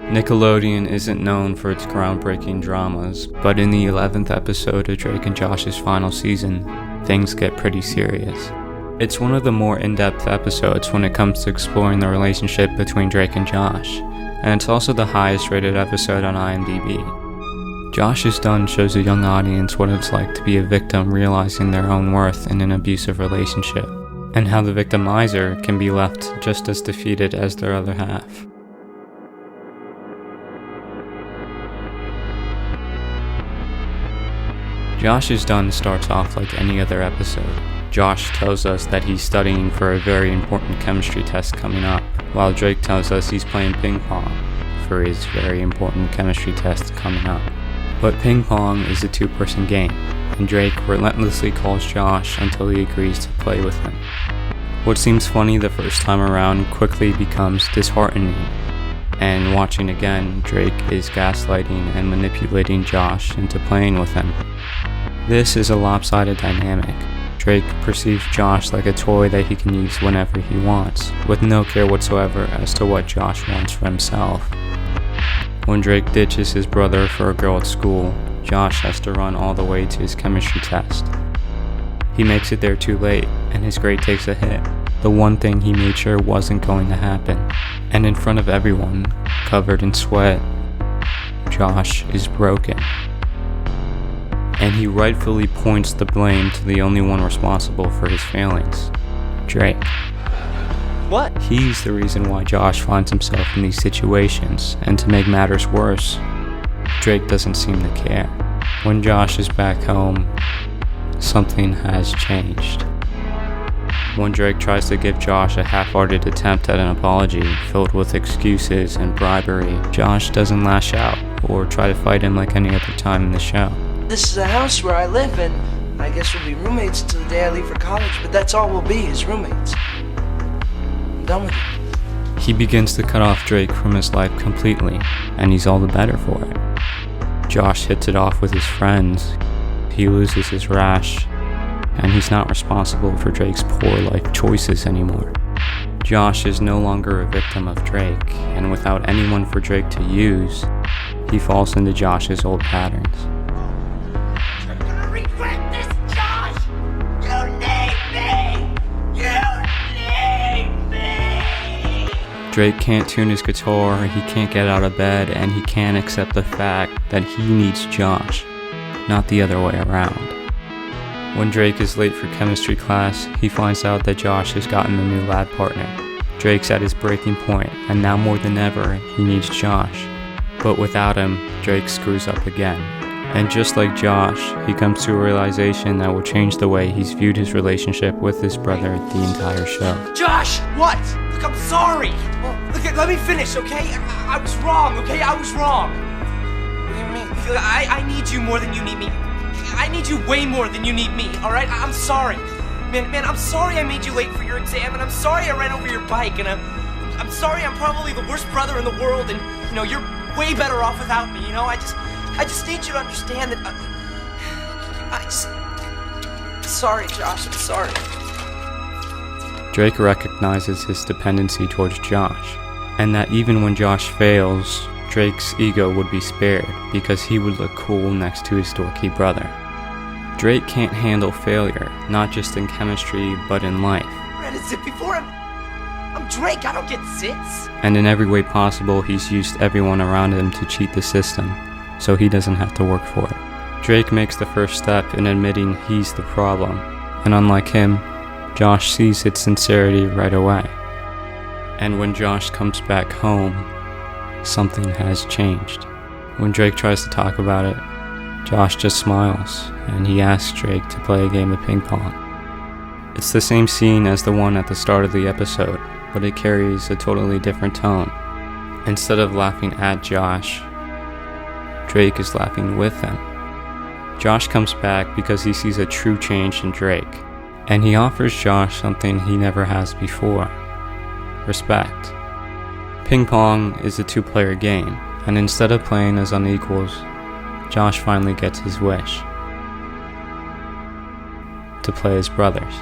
Nickelodeon isn't known for its groundbreaking dramas, but in the 11th episode of Drake and Josh's final season, things get pretty serious. It's one of the more in-depth episodes when it comes to exploring the relationship between Drake and Josh, and it's also the highest rated episode on IMDb. Josh is Done shows a young audience what it's like to be a victim realizing their own worth in an abusive relationship, and how the victimizer can be left just as defeated as their other half. Josh is Done starts off like any other episode. Josh tells us that he's studying for a very important chemistry test coming up, while Drake tells us he's playing ping pong for his very important chemistry test coming up. But ping pong is a two-person game, and Drake relentlessly calls Josh until he agrees to play with him. What seems funny the first time around quickly becomes disheartening, and watching again, Drake is gaslighting and manipulating Josh into playing with him. This is a lopsided dynamic. Drake perceives Josh like a toy that he can use whenever he wants, with no care whatsoever as to what Josh wants for himself. When Drake ditches his brother for a girl at school, Josh has to run all the way to his chemistry test. He makes it there too late, and his grade takes a hit, the one thing he made sure wasn't going to happen. And in front of everyone, covered in sweat, Josh is broken. And he rightfully points the blame to the only one responsible for his failings, Drake. What? He's the reason why Josh finds himself in these situations, and to make matters worse, Drake doesn't seem to care. When Josh is back home, something has changed. When Drake tries to give Josh a half-hearted attempt at an apology filled with excuses and bribery, Josh doesn't lash out or try to fight him like any other time in the show. This is a house where I live, and I guess we'll be roommates until the day I leave for college, but that's all we'll be, is roommates. I'm done with it. He begins to cut off Drake from his life completely, and he's all the better for it. Josh hits it off with his friends, he loses his rash, and he's not responsible for Drake's poor life choices anymore. Josh is no longer a victim of Drake, and without anyone for Drake to use, he falls into Josh's old patterns. Drake can't tune his guitar, he can't get out of bed, and he can't accept the fact that he needs Josh, not the other way around. When Drake is late for chemistry class, he finds out that Josh has gotten a new lab partner. Drake's at his breaking point, and now more than ever, he needs Josh. But without him, Drake screws up again. And just like Josh, he comes to a realization that will change the way he's viewed his relationship with his brother the entire show. Josh! What? Look, I'm sorry! Look, let me finish, okay? I was wrong, okay? I was wrong! What do you mean? I need you more than you need me. I need you way more than you need me, alright? I'm sorry. Man, I'm sorry I made you late for your exam, and I'm sorry I ran over your bike, and I'm sorry I'm probably the worst brother in the world, and, you know, you're way better off without me, you know? I just need you to understand that sorry, Josh, I'm sorry. Drake recognizes his dependency towards Josh, and that even when Josh fails, Drake's ego would be spared because he would look cool next to his dorky brother. Drake can't handle failure, not just in chemistry, but in life. Red is it before I'm Drake, I don't get zits. And in every way possible, he's used everyone around him to cheat the system, so he doesn't have to work for it. Drake makes the first step in admitting he's the problem, and unlike him, Josh sees its sincerity right away. And when Josh comes back home, something has changed. When Drake tries to talk about it, Josh just smiles, and he asks Drake to play a game of ping pong. It's the same scene as the one at the start of the episode, but it carries a totally different tone. Instead of laughing at Josh, Drake is laughing with him. Josh comes back because he sees a true change in Drake, and he offers Josh something he never has before: respect. Ping pong is a two-player game, and instead of playing as unequals, Josh finally gets his wish: to play as brothers.